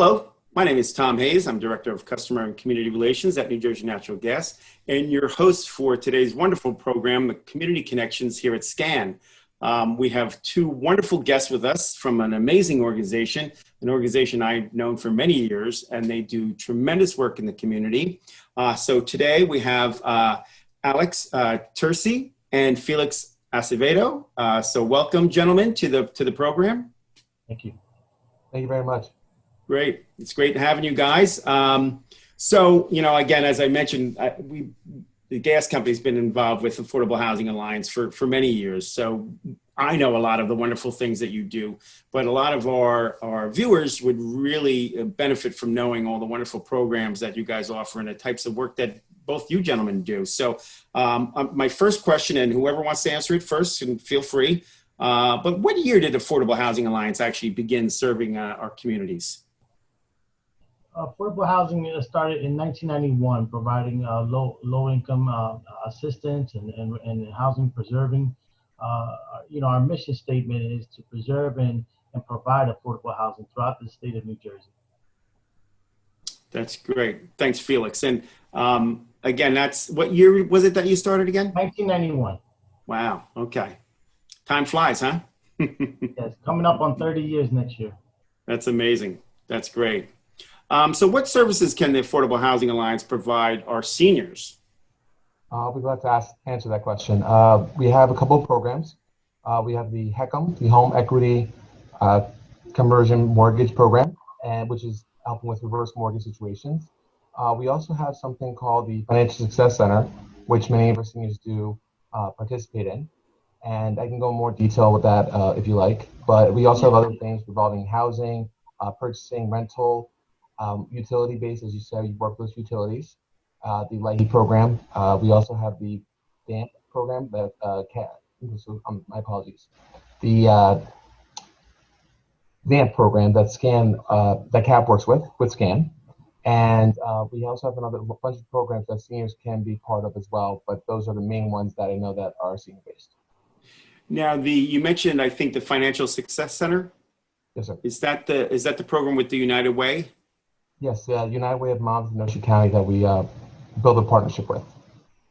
Hello, my name is Tom Hayes. I'm Director of Customer and Community Relations at New Jersey Natural Gas, and your host for today's wonderful program, the Community Connections here at SCAN. We have two wonderful guests with us from an amazing organization, an organization I've known for many years, and they do tremendous work in the community. So today we have Alex Tersey and Felix Acevedo. So welcome, gentlemen, to the program. Thank you. Thank you very much. Great. It's great having you guys. So, again, as I mentioned, the gas company's been involved with Affordable Housing Alliance for many years. So I know a lot of the wonderful things that you do, but a lot of our viewers would really benefit from knowing all the wonderful programs that you guys offer and the types of work that both you gentlemen do. So my first question, and whoever wants to answer it first, can feel free. But what year did Affordable Housing Alliance actually begin serving our communities? Affordable housing started in 1991, providing low-income assistance and housing preserving. Our mission statement is to preserve and provide affordable housing throughout the state of New Jersey. That's great. Thanks, Felix. And again, what year was it that you started again? 1991. Wow. Okay. Time flies, huh? Yes, coming up on 30 years next year. That's amazing. That's great. So what services can the Affordable Housing Alliance provide our seniors? I'll be glad to answer that question. We have a couple of programs. We have the HECM, the Home Equity Conversion Mortgage Program, which is helping with reverse mortgage situations. We also have something called the Financial Success Center, which many of our seniors do participate in. And I can go in more detail with that if you like. But we also have other things involving housing, purchasing, rental, utility-based, as you said, you work with utilities, the LIHEAP program. We also have the VAMP program that, my apologies, the VAMP program that that CAP works with SCAN. And we also have another bunch of programs that seniors can be part of as well, but those are the main ones that I know that are senior-based. Now, you mentioned, I think, the Financial Success Center. Yes, sir. Is that the program with the United Way? Yes, United Way of Moms in Ocean County that we build a partnership with.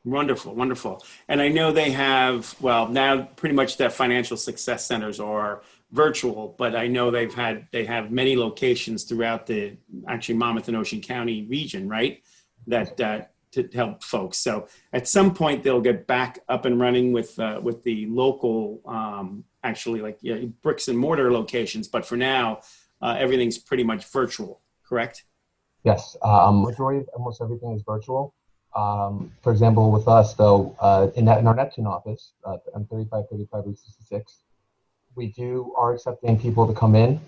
Wonderful, wonderful. And I know they have, now pretty much that Financial Success Centers are virtual, but I know they have many locations throughout the actually Monmouth and Ocean County region, right? That to help folks. So at some point they'll get back up and running with the local, bricks and mortar locations. But for now, everything's pretty much virtual, correct? Yes, majority, almost everything is virtual. For example, with us though, in our Neptune office, on 3535 Route 66, we are accepting people to come in,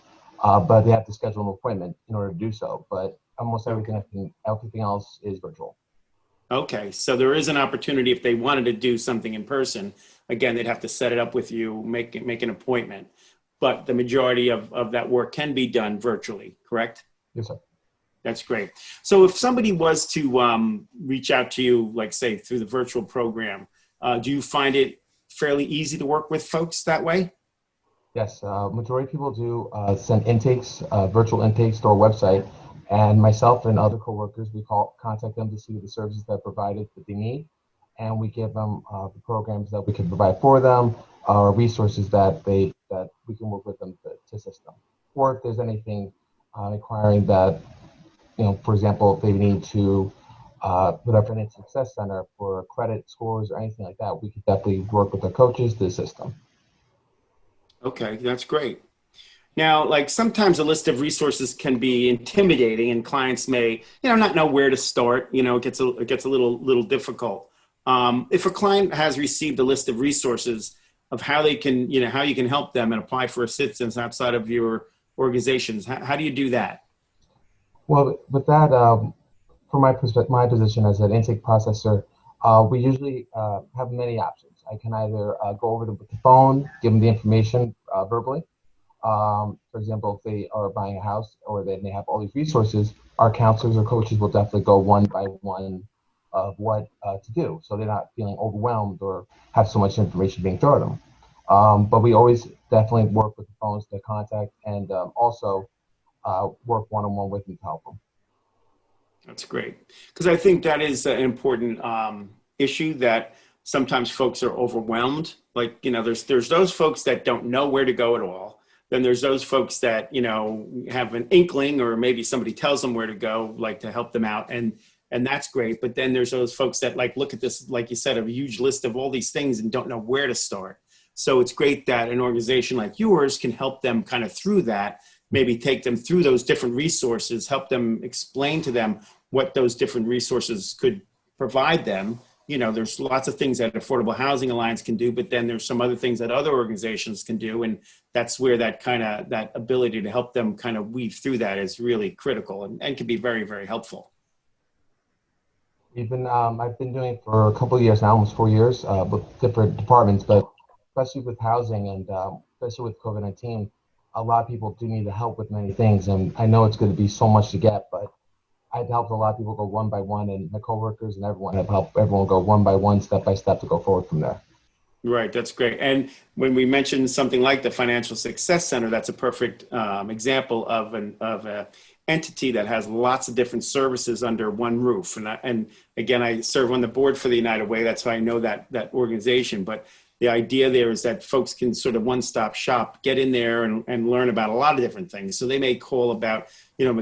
but they have to schedule an appointment in order to do so. But almost everything else is virtual. Okay, so there is an opportunity if they wanted to do something in person. Again, they'd have to set it up with you, make an appointment. But the majority of that work can be done virtually, correct? Yes, sir. That's great. So if somebody was to reach out to you, like say through the virtual program, do you find it fairly easy to work with folks that way? Yes, majority of people do send intakes, virtual intakes to our website, and myself and other coworkers, we contact them to see the services that are provided that they need, and we give them the programs that we can provide for them, resources that we can work with them to assist them. Or if there's anything requiring that, for example, if they need to, with our Financial Success Center for credit scores or anything like that, we could definitely work with our coaches to assist them. Okay, that's great. Now, like sometimes a list of resources can be intimidating and clients may, not know where to start. It gets a little difficult. If a client has received a list of resources of how they can, how you can help them and apply for assistance outside of your organizations, how do you do that? Well, with that, from my position as an intake processor, we usually have many options. I can either go over with the phone, give them the information verbally. For example, if they are buying a house or they may have all these resources, our counselors or coaches will definitely go one by one of what to do, so they're not feeling overwhelmed or have so much information being thrown at them. But we always definitely work with the phones to contact, and also work one-on-one with me to help them. That's great. Because I think that is an important issue that sometimes folks are overwhelmed. Like, there's those folks that don't know where to go at all. Then there's those folks that, have an inkling, or maybe somebody tells them where to go, like to help them out. And that's great. But then there's those folks that like look at this, like you said, a huge list of all these things and don't know where to start. So it's great that an organization like yours can help them kind of through that, maybe take them through those different resources, help them explain to them what those different resources could provide them. There's lots of things that Affordable Housing Alliance can do, but then there's some other things that other organizations can do. And that's where that ability to help them kind of weave through that is really critical and can be very, very helpful. I've been doing it for a couple of years now, almost 4 years, with different departments, but especially with housing and especially with COVID-19, a lot of people do need the help with many things. And I know it's going to be so much to get, but I've helped a lot of people go one by one, and my coworkers and everyone have helped everyone go one by one, step by step to go forward from there. Right, that's great. And when we mentioned something like the Financial Success Center, that's a perfect example of an entity that has lots of different services under one roof. And again, I serve on the board for the United Way. That's why I know that organization. But the idea there is that folks can sort of one-stop shop, get in there and learn about a lot of different things. So they may call about,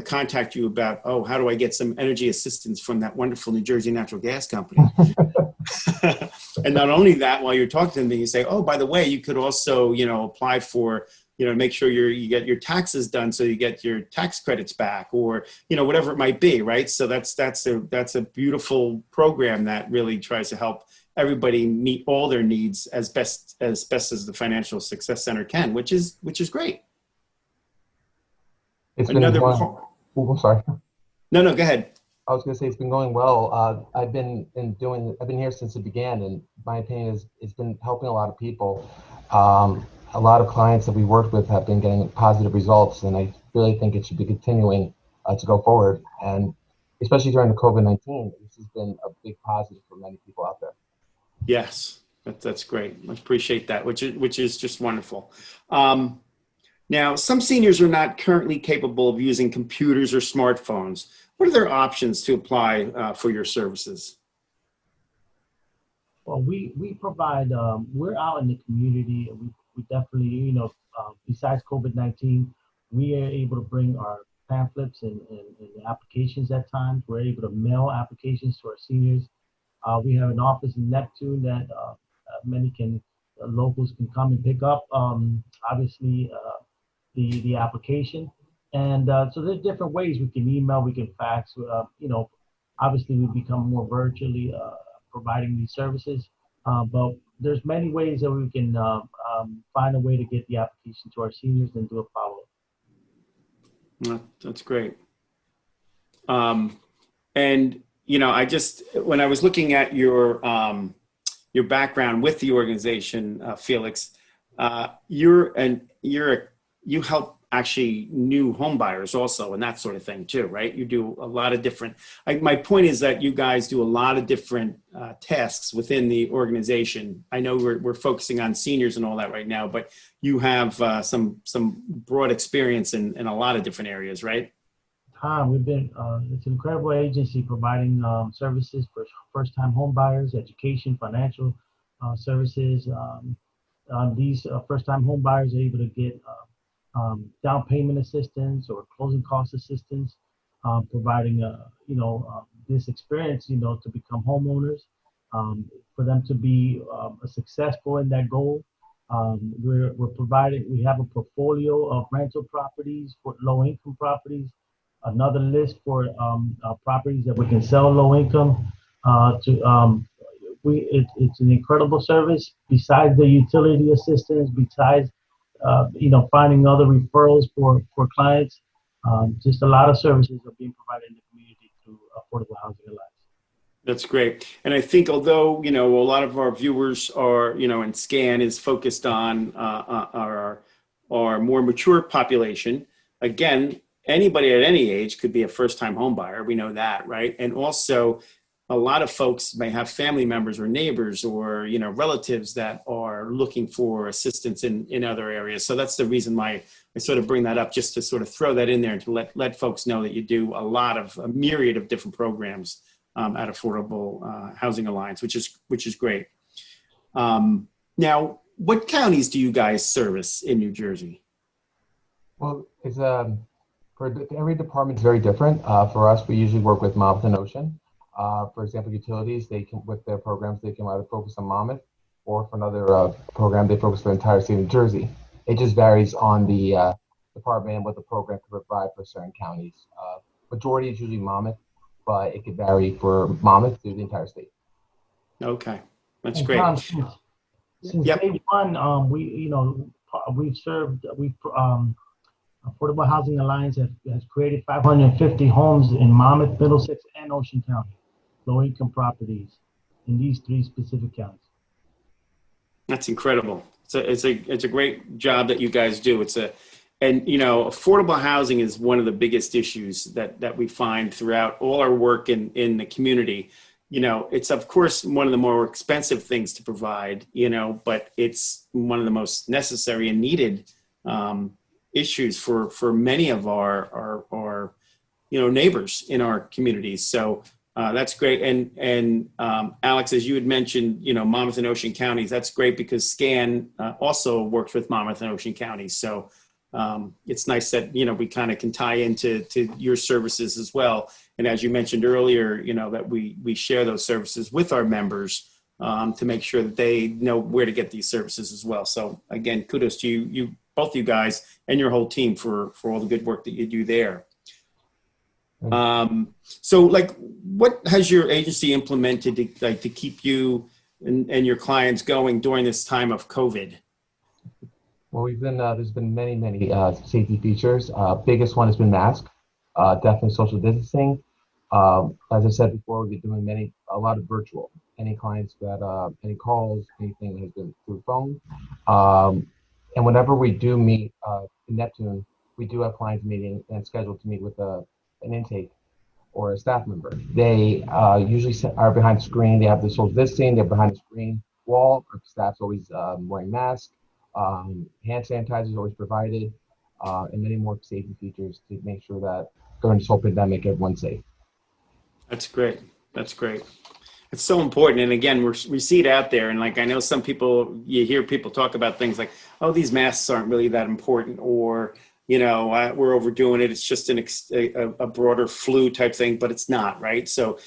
contact you about, oh, how do I get some energy assistance from that wonderful New Jersey natural gas company? And not only that, while you're talking to them, you say, oh, by the way, you could also, apply for, make sure you get your taxes done so you get your tax credits back, or, whatever it might be, right? So that's a beautiful program that really tries to help everybody meet all their needs as best as the Financial Success Center can, which is great. It's another been going, oh, sorry. No, go ahead. I was going to say it's been going well. I've been here since it began, and my opinion is it's been helping a lot of people. A lot of clients that we worked with have been getting positive results, and I really think it should be continuing to go forward. And especially during the COVID-19, this has been a big positive for many people out there. Yes, that's great. I appreciate that, which is just wonderful. Now, some seniors are not currently capable of using computers or smartphones. What are their options to apply for your services? Well, we provide, we're out in the community. We definitely, besides COVID-19, we are able to bring our pamphlets and applications at times. We're able to mail applications to our seniors. We have an office in Neptune that locals can come and pick up, obviously, the application. And so there's different ways we can email, we can fax, obviously we become more virtually providing these services. But there's many ways that we can find a way to get the application to our seniors and do a follow-up. That's great. And when I was looking at your background with the organization, Felix, you help actually new home buyers also and that sort of thing too, right? You do a lot of different, my point is that you guys do a lot of different tasks within the organization. I know we're focusing on seniors and all that right now, but you have some broad experience in a lot of different areas, right? We've been, it's an incredible agency providing services for first-time home buyers, education, financial services. These first-time home buyers are able to get down payment assistance or closing cost assistance, providing this experience, to become homeowners, for them to be successful in that goal. We're providing, we have a portfolio of rental properties for low-income properties, another list for properties that we can sell low income. It's an incredible service. Besides the utility assistance, besides finding other referrals for clients, just a lot of services are being provided in the community through Affordable Housing Alliance. That's great. And I think although, a lot of our viewers are, and SCAN is focused on our more mature population, again, anybody at any age could be a first-time home buyer. We know that, right? And also, a lot of folks may have family members or neighbors or, relatives that are looking for assistance in other areas. So that's the reason why I sort of bring that up, just to sort of throw that in there and to let folks know that you do a myriad of different programs at Affordable Housing Alliance, which is great. Now, what counties do you guys service in New Jersey? Well, it's for every department is very different. For us, we usually work with Monmouth and Ocean. For example, utilities, with their programs, they can either focus on Monmouth, or for another program, they focus the entire state of New Jersey. It just varies on the department and what the program can provide for certain counties. Majority is usually Monmouth, but it could vary for Monmouth to the entire state. Okay, that's And great. Tom, since day one, we've served. Affordable Housing Alliance has created 550 homes in Monmouth, Middlesex, and Ocean County, low-income properties in these 3 specific counties. That's incredible. It's a great job that you guys do. Affordable housing is one of the biggest issues that we find throughout all our work in the community. It's of course one of the more expensive things to provide, but it's one of the most necessary and needed issues for many of our neighbors in our communities. So that's great. And Alex, as you had mentioned, Monmouth and Ocean counties, that's great because SCAN also works with Monmouth and Ocean counties. So it's nice that, we kind of can tie into your services as well. And as you mentioned earlier, that we share those services with our members to make sure that they know where to get these services as well. So again, kudos to you both you guys and your whole team for all the good work that you do there. So what has your agency implemented to keep you and your clients going during this time of COVID? Well, there's been many safety features. Biggest one has been mask, definitely social distancing. As I said before, we've been doing a lot of virtual. Any clients that, any calls, anything has been through phone. And whenever we do meet in Neptune, we do have clients meeting and scheduled to meet with an intake or a staff member. They usually are behind the screen. They have the social distancing. They're behind the screen wall. Our staff's always wearing masks. Hand sanitizer is always provided, and many more safety features to make sure that during this whole pandemic, everyone's safe. That's great. That's great. It's so important. And again, we see it out there. And I know some people, you hear people talk about things like, oh, these masks aren't really that important, or, we're overdoing it. It's just a broader flu type thing, but it's not, right? So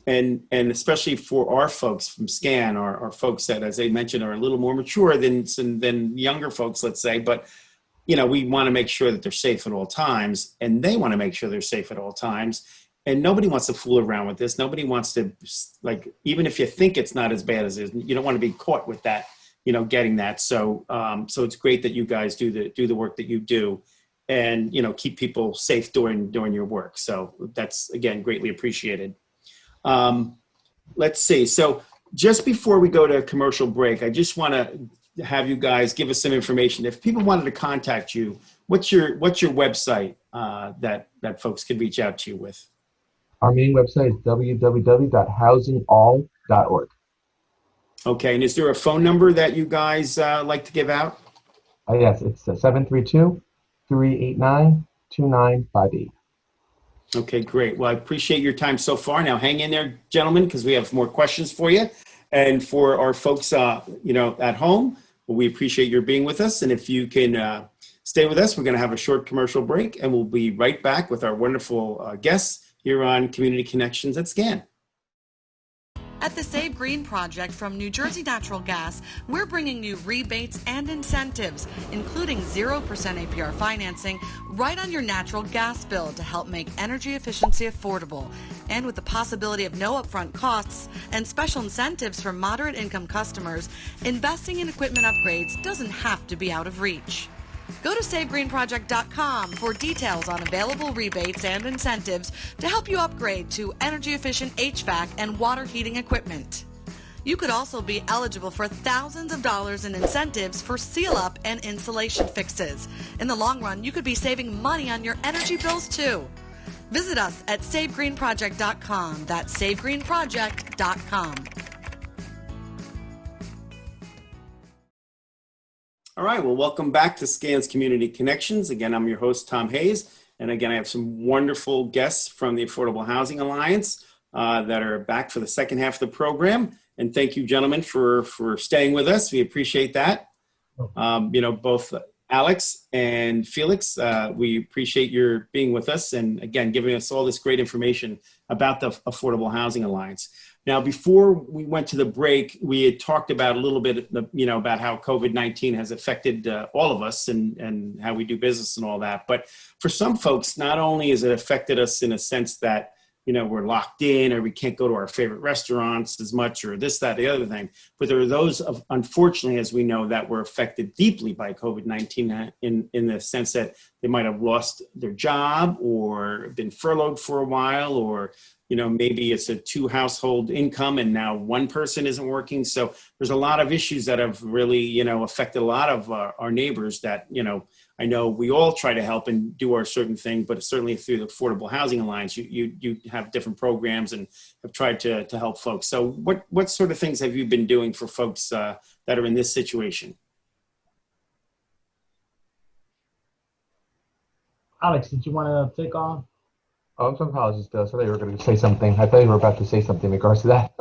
and especially for our folks from SCAN, our folks that, as I mentioned, are a little more mature than younger folks, let's say, but we want to make sure that they're safe at all times, and they want to make sure they're safe at all times. And nobody wants to fool around with this. Nobody wants to, even if you think it's not as bad as it is, you don't want to be caught with that, getting that. So, so it's great that you guys do the work that you do, and keep people safe during your work. So that's, again, greatly appreciated. Let's see. So just before we go to a commercial break, I just want to have you guys give us some information. If people wanted to contact you, what's your website that folks could reach out to you with? Our main website is www.housingall.org. Okay, and is there a phone number that you guys like to give out? Yes, it's 732-389-2958. Okay, great. Well, I appreciate your time so far. Now hang in there, gentlemen, because we have more questions for you. And for our folks, at home, we appreciate your being with us. And if you can stay with us, we're going to have a short commercial break, and we'll be right back with our wonderful guests here on Community Connections at SCAN. At the Save Green Project from New Jersey Natural Gas, we're bringing you rebates and incentives, including 0% APR financing, right on your natural gas bill to help make energy efficiency affordable. And with the possibility of no upfront costs and special incentives for moderate income customers, investing in equipment upgrades doesn't have to be out of reach. Go to SaveGreenProject.com for details on available rebates and incentives to help you upgrade to energy-efficient HVAC and water heating equipment. You could also be eligible for thousands of dollars in incentives for seal-up and insulation fixes. In the long run, you could be saving money on your energy bills too. Visit us at savegreenproject.com. That's savegreenproject.com. All right, well, welcome back to Scans Community Connections. Again, I'm your host, Tom Hayes. And again, I have some wonderful guests from the Affordable Housing Alliance that are back for the second half of the program. And thank you, gentlemen, for staying with us. We appreciate that. Both Alex and Felix, we appreciate your being with us and, again, giving us all this great information about the Affordable Housing Alliance. Now, before we went to the break, we had talked about a little bit, about how COVID-19 has affected all of us and how we do business and all that. But for some folks, not only has it affected us in a sense that, we're locked in or we can't go to our favorite restaurants as much or this, that, the other thing. But there are those, unfortunately, as we know, that were affected deeply by COVID-19 in the sense that they might have lost their job or been furloughed for a while, or maybe it's a 2-household income and now one person isn't working. So there's a lot of issues that have really, affected a lot of our neighbors that, I know we all try to help and do our certain thing, but certainly through the Affordable Housing Alliance, you have different programs and have tried to help folks. So what sort of things have you been doing for folks that are in this situation? Alex, did you want to take on? Oh, I'm some apologies, I thought you were going to say something. I thought you were about to say something in regards to that.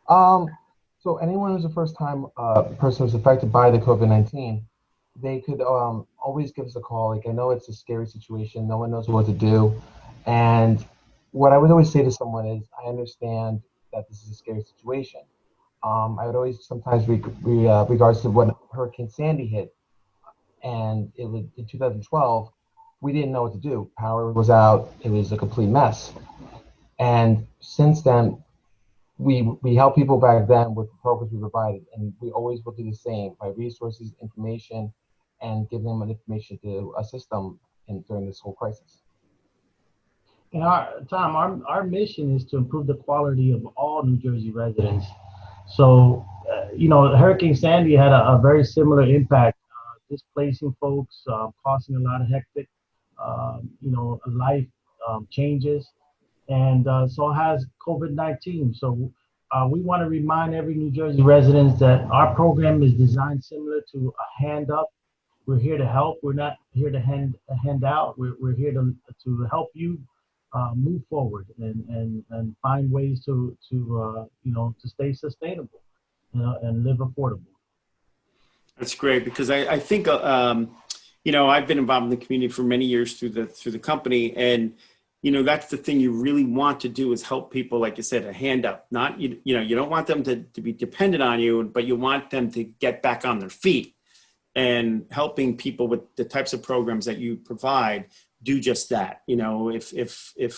So anyone who's a first-time person who's affected by the COVID-19, they could always give us a call. Like, I know it's a scary situation. No one knows what to do. And what I would always say to someone is, I understand that this is a scary situation. I would always sometimes regards to when Hurricane Sandy hit, and it was in 2012, we didn't know what to do. Power was out. It was a complete mess. And since then, we helped people back then with the programs we provided, and we always will do the same by resources, information, and give them information to assist them during this whole crisis. And our mission is to improve the quality of all New Jersey residents. So, Hurricane Sandy had a very similar impact, displacing folks, causing a lot of hectic, life changes. And so has COVID-19. So we want to remind every New Jersey resident that our program is designed similar to a hand up. We're here to help. We're not here to hand out. We're here to help you move forward and find ways to stay sustainable and live affordable. That's great, because I think I've been involved in the community for many years through the company, and that's the thing you really want to do is help people, like you said, a hand up. Not you don't want them to be dependent on you, but you want them to get back on their feet. And helping people with the types of programs that you provide do just that. If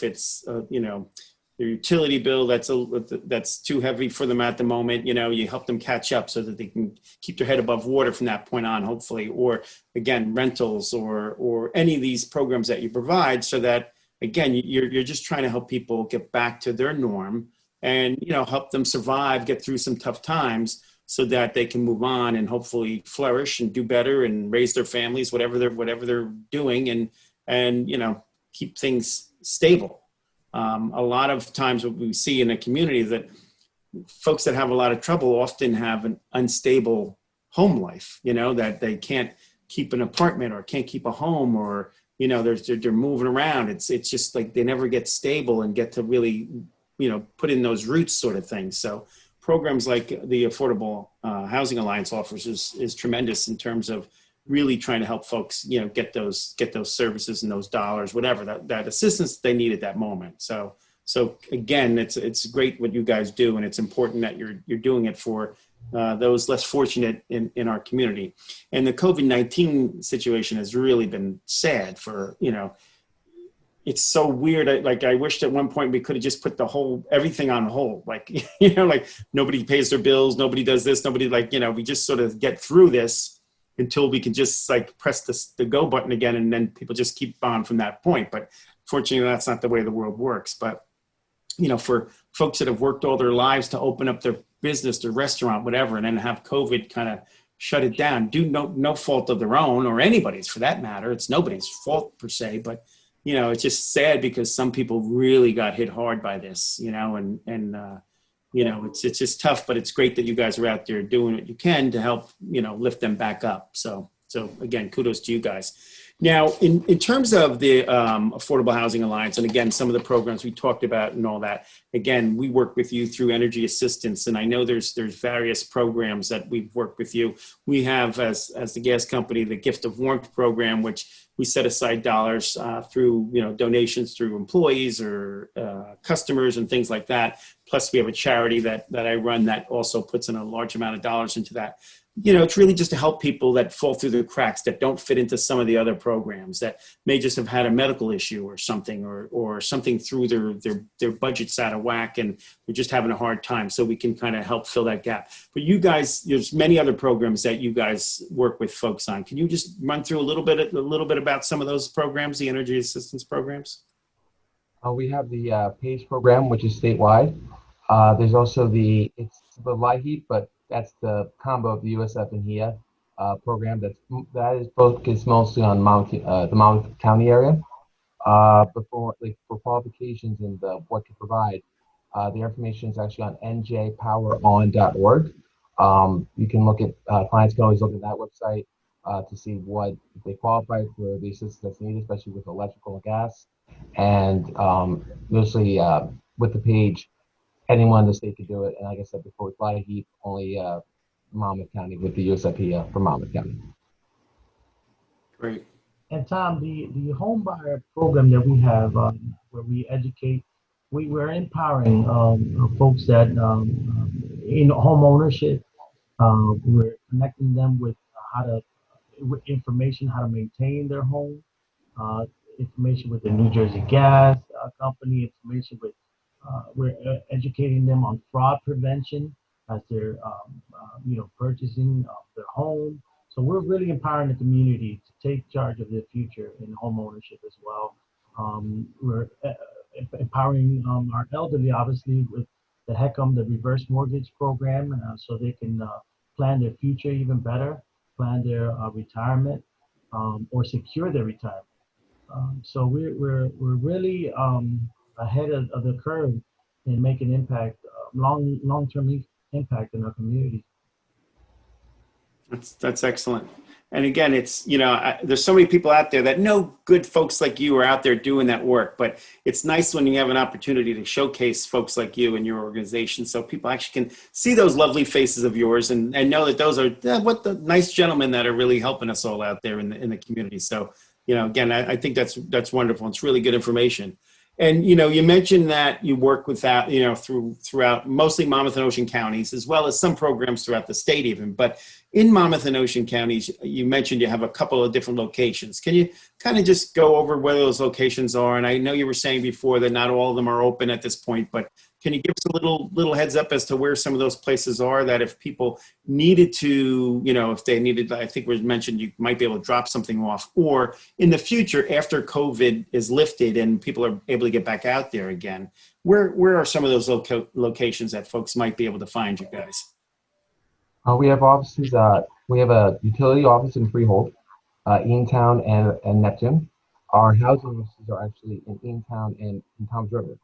it's their utility bill that's too heavy for them at the moment, you help them catch up so that they can keep their head above water from that point on, hopefully. Or again, rentals or any of these programs that you provide, so that again you're just trying to help people get back to their norm and help them survive, get through some tough times, so that they can move on and hopefully flourish and do better and raise their families, whatever they're doing, and keep things stable. A lot of times what we see in a community is that folks that have a lot of trouble often have an unstable home life, that they can't keep an apartment or can't keep a home, or they're moving around. It's just like they never get stable and get to really put in those roots, sort of thing. So programs like the Affordable Housing Alliance offers is tremendous in terms of really trying to help folks, get those services and those dollars, whatever that assistance they need at that moment. So again, it's great what you guys do, and it's important that you're doing it for those less fortunate in our community. And the COVID-19 situation has really been sad for, it's so weird. I wished at one point we could have just put everything on hold. Like nobody pays their bills, nobody does this, nobody we just sort of get through this until we can just press the go button again, and then people just keep on from that point. But fortunately, that's not the way the world works. But for folks that have worked all their lives to open up their business, their restaurant, whatever, and then have COVID kind of shut it down, no fault of their own or anybody's for that matter. It's nobody's fault per se, but it's just sad because some people really got hit hard by this, it's just tough, but it's great that you guys are out there doing what you can to help, lift them back up. So again, kudos to you guys. Now, in terms of the Affordable Housing Alliance, and again, some of the programs we talked about and all that, again, we work with you through energy assistance. And I know there's various programs that we've worked with you. We have, as the gas company, the Gift of Warmth program, which we set aside dollars through, donations through employees or customers and things like that. Plus, we have a charity that I run that also puts in a large amount of dollars into that. It's really just to help people that fall through the cracks, that don't fit into some of the other programs, that may just have had a medical issue or something, or something through their budget's out of whack and they're just having a hard time. So we can kind of help fill that gap. But you guys, there's many other programs that you guys work with folks on. Can you just run through a little bit about some of those programs, the energy assistance programs? We have the PACE program, which is statewide. There's also the LIHEAP, but that's the combo of the USF and HIA program. That is focused mostly on the Monmouth County area. But for qualifications and what to provide, the information is actually on njpoweron.org. You can look at clients can always look at that website to see what if they qualify for the assistance that's needed, especially with electrical and gas. And usually with the page, anyone in the state could do it. And like I said before, with LIHEAP, only Monmouth County with the USFP for Monmouth County. Great. And Tom, the home buyer program that we have where we educate, we're empowering folks that in home ownership. We're connecting them with information how to maintain their home, information with the New Jersey Gas company, information with we're educating them on fraud prevention as they're purchasing their home. So we're really empowering the community to take charge of their future in home ownership as well. We're empowering our elderly, obviously, with the HECM, the reverse mortgage program, so they can plan their future even better, plan their retirement, or secure their retirement. So we're really ahead of the curve and make an impact, long-term impact in our community. That's excellent. And again, it's, there's so many people out there that know good folks like you are out there doing that work, but it's nice when you have an opportunity to showcase folks like you and your organization so people actually can see those lovely faces of yours and know that those are what the nice gentlemen that are really helping us all out there in the community. So, again, I think that's wonderful. It's really good information. And, you mentioned that you work with that, throughout mostly Monmouth and Ocean counties, as well as some programs throughout the state even. But in Monmouth and Ocean counties, you mentioned you have a couple of different locations. Can you kind of just go over where those locations are? And I know you were saying before that not all of them are open at this point, but can you give us a little heads up as to where some of those places are, that if people needed to, if they needed, I think we mentioned you might be able to drop something off, or in the future after COVID is lifted and people are able to get back out there again, where are some of those locations that folks might be able to find you guys? We have offices. We have a utility office in Freehold, Eatontown, and Neptune. Our housing offices are actually in Eatontown and in Toms River.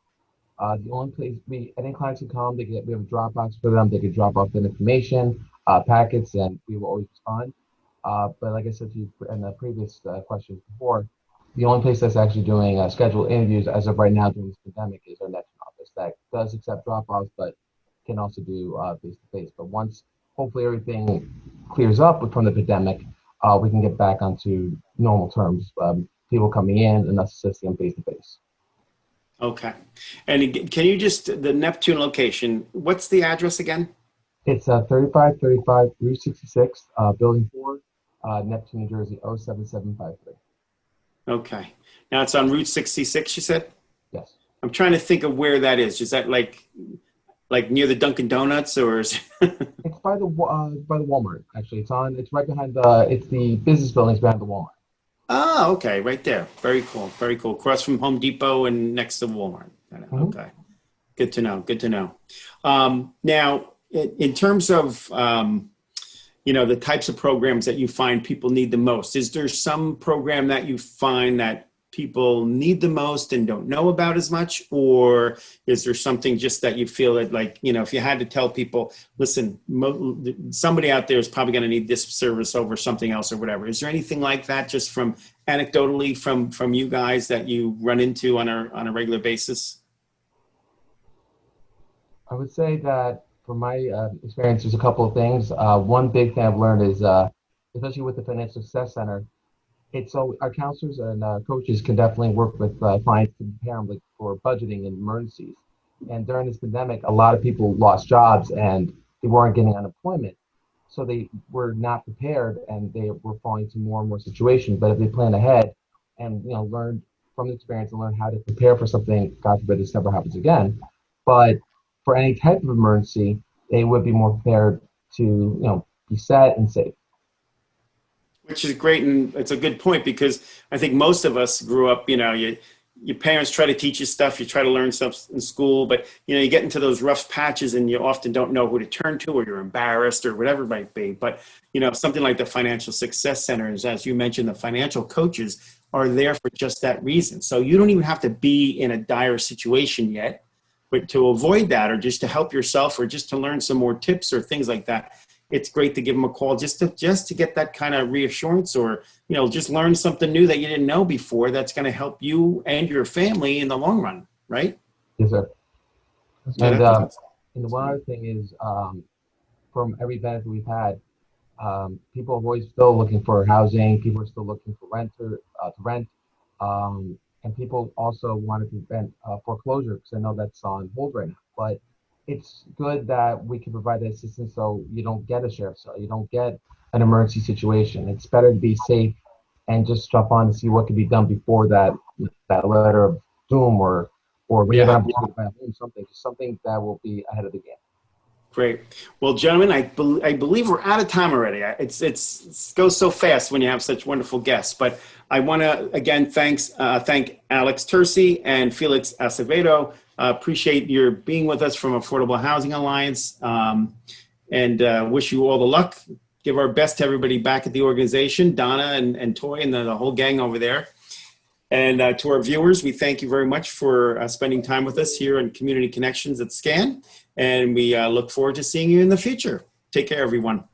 The only place any clients can come, we have a drop box for them. They could drop off the information, packets, and we will always respond. But like I said to you in the previous questions before, the only place that's actually doing scheduled interviews as of right now during this pandemic is our Neptune office that does accept drop-offs, but can also do face-to-face. But once hopefully everything clears up from the pandemic, we can get back onto normal terms. People coming in and us assisting them face-to-face. Okay. And can you the Neptune location, what's the address again? It's 3535 Route 66, Building 4, Neptune, New Jersey, 07753. Okay. Now it's on Route 66, you said? Yes. I'm trying to think of where that is. Is that like near the Dunkin' Donuts, or is It's by the Walmart, actually. It's right behind it's the business buildings behind the Walmart. Oh, okay, right there. Very cool, very cool. Across from Home Depot and next to Walmart. Mm-hmm. Okay, good to know. Good to know. Now, in terms of the types of programs that you find people need the most, is there some program that you find that people need the most and don't know about as much? Or is there something just that you feel that, like, you know, if you had to tell people, listen, somebody out there is probably going to need this service over something else or whatever. Is there anything like that, just from anecdotally from you guys, that you run into on a regular basis? I would say that from my experience, there's a couple of things. One big thing I've learned is, especially with the Financial Success Center, it's so our counselors and coaches can definitely work with clients to prepare them, like, for budgeting and emergencies. And during this pandemic, a lot of people lost jobs and they weren't getting unemployment, so they were not prepared and they were falling into more and more situations. But if they plan ahead and, you know, learn from the experience and learn how to prepare for something, God forbid this never happens again, but for any type of emergency, they would be more prepared to, you know, be set and safe. Which is great, and it's a good point, because I think most of us grew up, you know, your parents try to teach you stuff, you try to learn stuff in school, but, you know, you get into those rough patches and you often don't know who to turn to, or you're embarrassed or whatever it might be. But, you know, something like the Financial Success Centers, as you mentioned, the financial coaches are there for just that reason. So you don't even have to be in a dire situation yet, but to avoid that, or just to help yourself, or just to learn some more tips or things like that, it's great to give them a call just to get that kind of reassurance, or, you know, just learn something new that you didn't know before, that's going to help you and your family in the long run, right? Yes, sir. Yeah, And the one other thing is, from every benefit we've had, people are always still looking for housing. People are still looking for to rent. And people also want to prevent foreclosure, because I know that's on hold right now. But it's good that we can provide that assistance, so you don't get a sheriff's sale, you don't get an emergency situation. It's better to be safe and just jump on to see what can be done before that letter of doom, or when you're yeah. going to buy a home, something that will be ahead of the game. Great. Well, gentlemen, I believe we're out of time already. It goes so fast when you have such wonderful guests. But I want to again thank Alex Tersey and Felix Acevedo. Appreciate your being with us from Affordable Housing Alliance, and wish you all the luck. Give our best to everybody back at the organization, Donna and Toy and the whole gang over there. And to our viewers, we thank you very much for spending time with us here on Community Connections at SCAN. And we look forward to seeing you in the future. Take care, everyone.